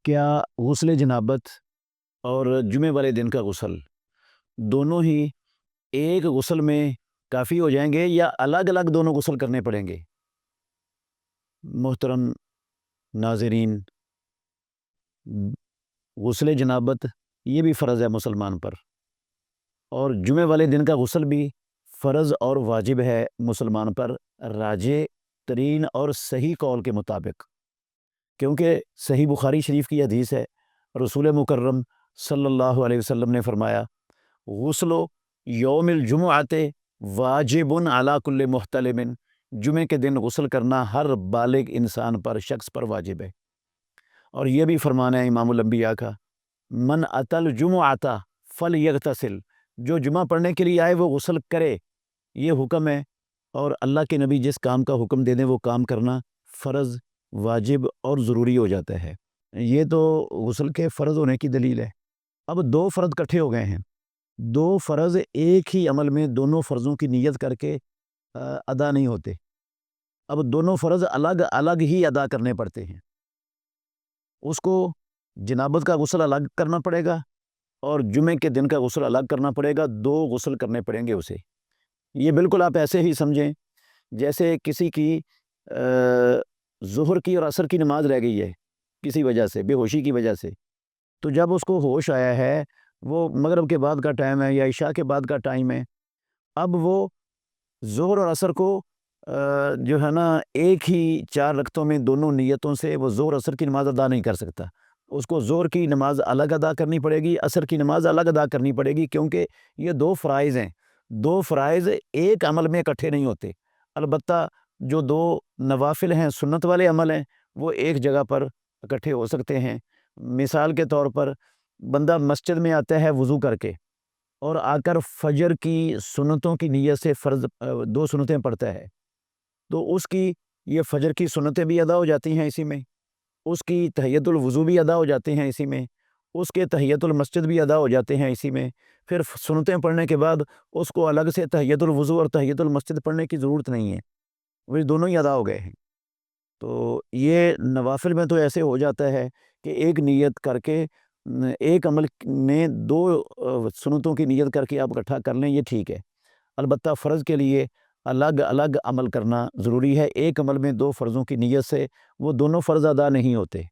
کیا غسل جنابت اور جمعے والے دن کا غسل دونوں ہی ایک غسل میں کافی ہو جائیں گے یا الگ الگ دونوں غسل کرنے پڑیں گے؟ محترم ناظرین، غسل جنابت یہ بھی فرض ہے مسلمان پر، اور جمعے والے دن کا غسل بھی فرض اور واجب ہے مسلمان پر راجح ترین اور صحیح قول کے مطابق، کیونکہ صحیح بخاری شریف کی حدیث ہے، رسول مکرم صلی اللہ علیہ وسلم نے فرمایا غسل یوم الجمعۃ واجب علی کل محتلم، جمعے کے دن غسل کرنا ہر بالغ انسان پر، شخص پر واجب ہے۔ اور یہ بھی فرمانا ہے امام الانبیاء کا، من اتی الجمعۃ فلیغتسل، جو جمعہ پڑھنے کے لیے آئے وہ غسل کرے، یہ حکم ہے۔ اور اللہ کے نبی جس کام کا حکم دے دیں وہ کام کرنا فرض، واجب اور ضروری ہو جاتا ہے۔ یہ تو غسل کے فرض ہونے کی دلیل ہے۔ اب دو فرض کٹھے ہو گئے ہیں، دو فرض ایک ہی عمل میں دونوں فرضوں کی نیت کر کے ادا نہیں ہوتے، اب دونوں فرض الگ الگ ہی ادا کرنے پڑتے ہیں۔ اس کو جنابت کا غسل الگ کرنا پڑے گا اور جمعے کے دن کا غسل الگ کرنا پڑے گا، دو غسل کرنے پڑیں گے اسے۔ یہ بالکل آپ ایسے ہی سمجھیں جیسے کسی کی ظہر کی اور عصر کی نماز رہ گئی ہے کسی وجہ سے، بے ہوشی کی وجہ سے، تو جب اس کو ہوش آیا ہے، وہ مغرب کے بعد کا ٹائم ہے یا عشاء کے بعد کا ٹائم ہے، اب وہ ظہر اور عصر کو جو ہے نا ایک ہی 4 رکعتوں میں دونوں نیتوں سے وہ ظہر عصر کی نماز ادا نہیں کر سکتا، اس کو ظہر کی نماز الگ ادا کرنی پڑے گی، عصر کی نماز الگ ادا کرنی پڑے گی، کیونکہ یہ دو فرائض ہیں، دو فرائض ایک عمل میں اکٹھے نہیں ہوتے۔ البتہ جو دو نوافل ہیں، سنت والے عمل ہیں، وہ ایک جگہ پر اکٹھے ہو سکتے ہیں۔ مثال کے طور پر بندہ مسجد میں آتا ہے وضو کر کے اور آ کر فجر کی سنتوں کی نیت سے فرض 2 سنتیں پڑھتا ہے، تو اس کی یہ فجر کی سنتیں بھی ادا ہو جاتی ہیں اسی میں، اس کی تحیۃ الوضو بھی ادا ہو جاتی ہیں اسی میں، اس کے تحیۃ المسجد بھی ادا ہو جاتے ہیں اسی میں۔ پھر سنتیں پڑھنے کے بعد اس کو الگ سے تحیۃ الوضو اور تحیۃ المسجد پڑھنے کی ضرورت نہیں ہے، وہ دونوں ہی ادا ہو گئے ہیں۔ تو یہ نوافل میں تو ایسے ہو جاتا ہے کہ ایک نیت کر کے ایک عمل میں 2 سنتوں کی نیت کر کے آپ اکٹھا کر لیں، یہ ٹھیک ہے۔ البتہ فرض کے لیے الگ الگ عمل کرنا ضروری ہے، ایک عمل میں 2 فرضوں کی نیت سے وہ دونوں فرض ادا نہیں ہوتے۔